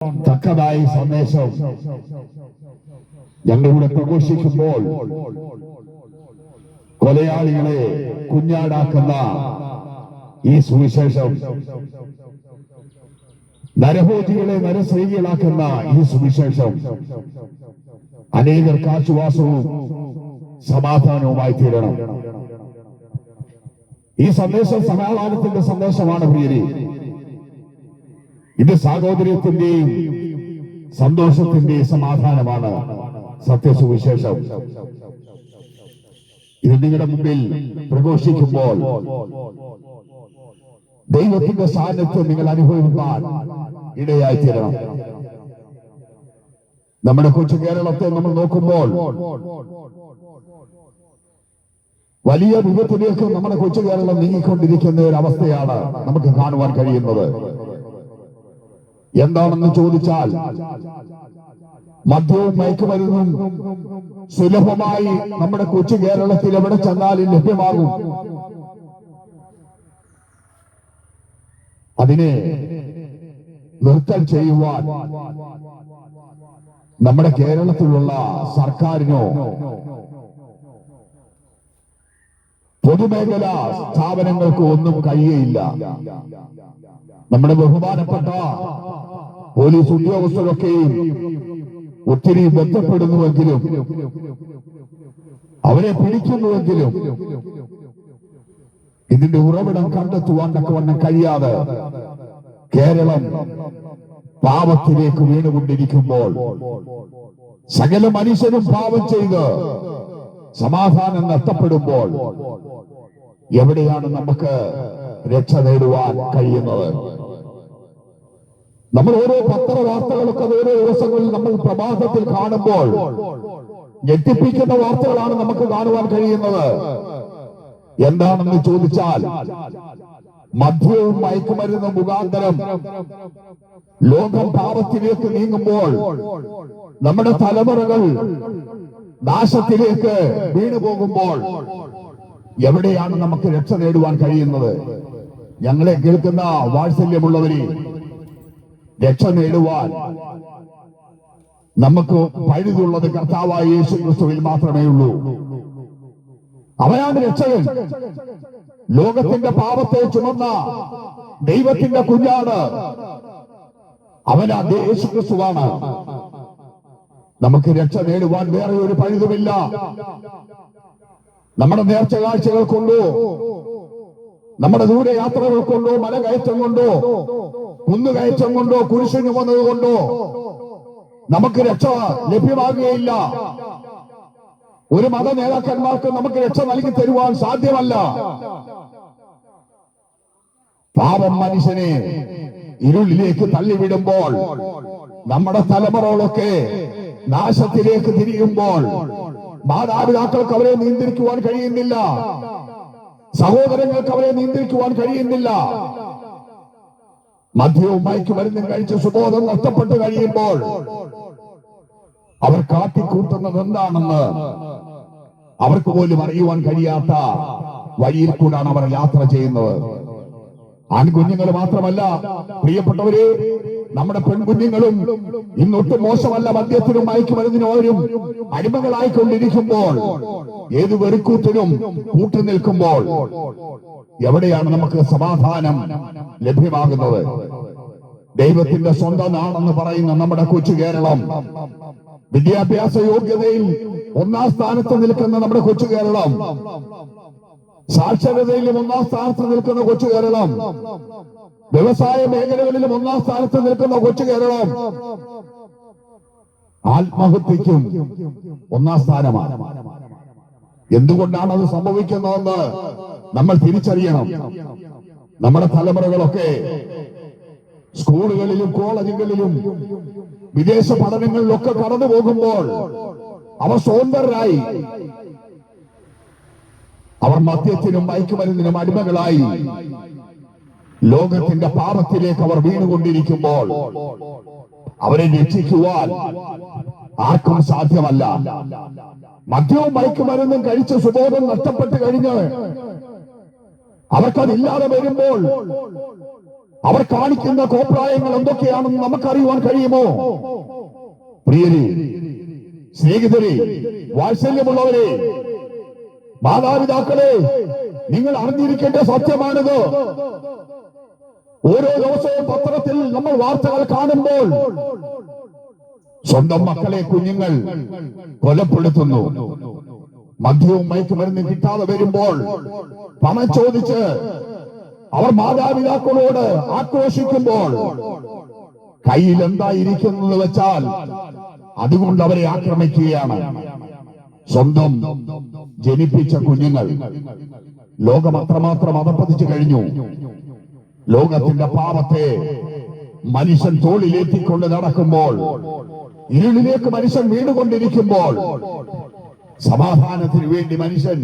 തക്കതായ സന്ദേശം ഞങ്ങളിവിടെ പ്രഘോഷിക്കുമ്പോൾ കൊലയാളികളെ കുഞ്ഞാടാക്കുന്ന ഈ സുവിശേഷം, നരഭോജികളെ നരസ്ത്രീകളാക്കുന്ന ഈ സുവിശേഷം അനേകർക്ക് ആശ്വാസവും സമാധാനവുമായി തീരണം. ഈ സന്ദേശം സമാധാനത്തിന്റെ സന്ദേശമാണ് പ്രിയരെ. ഇത് സാഹോദര്യത്തിന്റെയും സന്തോഷത്തിന്റെയും സമാധാനമാണ് സത്യസുവിശേഷം. ഇത് നിങ്ങളുടെ മുമ്പിൽ പ്രഘോഷിക്കുമ്പോൾ ദൈവത്തിന്റെ സാന്നിധ്യം നിങ്ങൾ അനുഭവിക്കാൻ ഇടയായിത്തീരണം. നമ്മുടെ കൊച്ചു കേരളത്തെ നമ്മൾ നോക്കുമ്പോൾ വലിയ വിപത്തിലേക്ക് നമ്മുടെ കൊച്ചു കേരളം നീങ്ങിക്കൊണ്ടിരിക്കുന്ന ഒരു അവസ്ഥയാണ് നമുക്ക് കാണുവാൻ കഴിയുന്നത്. എന്താണെന്ന് ചോദിച്ചാൽ, മദ്യവും മയക്കുമരുന്നും സുലഭമായി നമ്മുടെ കൊച്ചു കേരളത്തിൽ എവിടെ ചെന്നാലും ലഭ്യമാകും. അതിനെ നിർത്തൽ ചെയ്യുവാൻ നമ്മുടെ കേരളത്തിലുള്ള സർക്കാരിനോ പൊതുമേഖലാ സ്ഥാപനങ്ങൾക്കോ ഒന്നും കഴിയുകയില്ല. നമ്മുടെ ബഹുമാനപ്പെട്ട പോലീസ് ഉദ്യോഗസ്ഥരൊക്കെയും ഒത്തിരി ബന്ധപ്പെടുന്നുവെങ്കിലും അവരെ പിടിക്കുന്നുവെങ്കിലും ഇതിന്റെ ഉറവിടം കണ്ടെത്തുവാൻ തക്കവണ്ണം കഴിയാതെ കേരളം പാപത്തിലേക്ക് വീണുകൊണ്ടിരിക്കുമ്പോൾ, സകല മനുഷ്യരും പാപം ചെയ്ത് സമാധാനം നഷ്ടപ്പെടുമ്പോൾ എവിടെയാണ് നമുക്ക് രക്ഷ നേടുവാൻ കഴിയുന്നത്? നമ്മൾ ഓരോ പത്രവാർത്തകളൊക്കെ ഓരോ ദിവസങ്ങളിൽ നമ്മൾ പ്രഭാതത്തിൽ കാണുമ്പോൾ ഞെട്ടിപ്പിക്കുന്ന വാർത്തകളാണ് നമുക്ക് കാണുവാൻ കഴിയുന്നത്. എന്താണെന്ന് ചോദിച്ചാൽ, മദ്യവും മയക്കുമരുന്നും മുഖാന്തരം ലോകം പാപത്തിലേക്ക് നീങ്ങുമ്പോൾ നമ്മുടെ തലമുറകൾ നാശത്തിലേക്ക് വീണുപോകുമ്പോൾ എവിടെയാണ് നമുക്ക് രക്ഷ നേടുവാൻ കഴിയുന്നത്? ഞങ്ങളെ കേൾക്കുന്ന വാത്സല്യമുള്ളവരെ, രക്ഷ നേടുവാൻ നമുക്ക് പഴുതുള്ളത് കർത്താവായ യേശു ക്രിസ്തുവിൽ മാത്രമേ ഉള്ളൂ. അവനാണ് രക്ഷകൻ. ലോകത്തിന്റെ പാപത്തെ ചുമന്ന ദൈവത്തിന്റെ കുഞ്ഞാണ് അവനാ യേശു ക്രിസ്തുവാണ്. നമുക്ക് രക്ഷ നേടുവാൻ വേറെ ഒരു പഴുതുമില്ല. നമ്മുടെ നേർച്ച കാഴ്ചകൾ കൊണ്ടോ, നമ്മുടെ ദൂരയാത്രകൾ കൊണ്ടോ, മലകയറ്റം കൊണ്ടോ, കുന്നുകയറ്റം കൊണ്ടോ, കുരിശു ചുമന്നത് കൊണ്ടോ നമുക്ക് രക്ഷ ലഭ്യമാകുകയില്ല. ഒരു മത നേതാക്കന്മാർക്ക് നമുക്ക് രക്ഷ നൽകി തരുവാൻ സാധ്യമല്ല. പാപം മനുഷ്യനെ ഇരുളിലേക്ക് തള്ളിവിടുമ്പോൾ, നമ്മുടെ തലമുറകളൊക്കെ നാശത്തിലേക്ക് തിരിയുമ്പോൾ മാതാപിതാക്കൾക്ക് അവരെ നിയന്ത്രിക്കുവാൻ കഴിയുന്നില്ല, സഹോദരങ്ങൾക്ക് അവരെ നിയന്ത്രിക്കുവാൻ കഴിയുന്നില്ല. മദ്യവും മയക്കുമരുന്നും കഴിച്ച് സുബോധം നഷ്ടപ്പെട്ട് കഴിയുമ്പോൾ അവർ കാട്ടിക്കൂട്ടുന്നത് എന്താണെന്ന് അവർക്ക് പോലും അറിയുവാൻ കഴിയാത്ത വഴിയിൽ കൂടാണ് അവർ യാത്ര ചെയ്യുന്നത്. ആൺകുഞ്ഞുങ്ങൾ മാത്രമല്ല പ്രിയപ്പെട്ടവരെ, നമ്മുടെ പെൺകുഞ്ഞുങ്ങളും ഇന്നൊട്ടും മോശമല്ല. മദ്യത്തിനും മയക്കുമരുന്നിനും അടിമകളായിക്കൊണ്ടിരിക്കുമ്പോൾ, ഏത് വെറുക്കൂത്തിനും കൂട്ടുനിൽക്കുമ്പോൾ എവിടെയാണ് നമുക്ക് സമാധാനം ലഭ്യമാകുന്നത്? ദൈവത്തിന്റെ സ്വന്തം നാടെന്ന് പറയുന്ന നമ്മുടെ കൊച്ചു കേരളം, വിദ്യാഭ്യാസ യോഗ്യതയിൽ ഒന്നാം സ്ഥാനത്ത് നിൽക്കുന്ന നമ്മുടെ കൊച്ചു കേരളം, സാക്ഷരതയിലും ഒന്നാം സ്ഥാനത്ത് നിൽക്കുന്ന കൊച്ചു കേരളം, വ്യവസായ മേഖലകളിലും ഒന്നാം സ്ഥാനത്ത് നിൽക്കുന്ന കൊച്ചു കേരളം, ആത്മഹത്യക്കും ഒന്നാം സ്ഥാനമാണ്. എന്തുകൊണ്ടാണ് അത് സംഭവിക്കുന്നതെന്ന് നമ്മൾ തിരിച്ചറിയണം. നമ്മുടെ തലമുറകളൊക്കെ സ്കൂളുകളിലും കോളേജുകളിലും വിദേശ പഠനങ്ങളിലൊക്കെ കടന്നു പോകുമ്പോൾ അവർ സ്വതന്ത്രരായി, അവർ മദ്യത്തിനും മയക്കുമരുന്നിനും അടിമകളായി ലോകത്തിന്റെ പാപത്തിലേക്ക് അവർ വീണുകൊണ്ടിരിക്കുമ്പോൾ അവരെ രക്ഷിക്കുവാൻ ആർക്കും സാധ്യമല്ല. മദ്യവും മയക്കുമരുന്നും കഴിച്ച് സുബോധം നഷ്ടപ്പെട്ട് കഴിഞ്ഞ് അവർക്കതില്ലാതെ വരുമ്പോൾ അവർ കാണിക്കുന്ന കോപ്രായങ്ങൾ എന്തൊക്കെയാണെന്ന് നമുക്കറിയുവാൻ കഴിയുമോ? പ്രിയരെ, സ്നേഹിതരെ, വാത്സല്യമുള്ളവരെ, മാതാപിതാക്കളെ, നിങ്ങൾ അറിഞ്ഞിരിക്കേണ്ട സത്യമാണിത്. ഓരോ ദിവസവും പത്രത്തിൽ നമ്മൾ വാർത്തകൾ കാണുമ്പോൾ സ്വന്തം മക്കളെ കുഞ്ഞുങ്ങൾ കൊലപ്പെടുത്തുന്നു. മദ്യവും മയക്കുമരുന്നും കിട്ടാതെ വരുമ്പോൾ പണം ചോദിച്ച് അവർ മാതാപിതാക്കളോട് ആക്രോശിക്കുമ്പോൾ കയ്യിൽ എന്തായിരിക്കുന്നത് വെച്ചാൽ അതുകൊണ്ട് അവരെ ആക്രമിക്കുകയാണ്. സ്വന്തം ജനിപ്പിച്ച കുഞ്ഞുങ്ങൾ. ലോകം അത്രമാത്രം അധപ്പതിച്ചു കഴിഞ്ഞു. ലോകത്തിന്റെ പാപത്തെ മനുഷ്യൻ തോളിലേറ്റിക്കൊണ്ട് നടക്കുമ്പോൾ, ഇരുളിലേക്ക് മനുഷ്യൻ വീണുകൊണ്ടിരിക്കുമ്പോൾ, സമാധാനത്തിന് വേണ്ടി മനുഷ്യൻ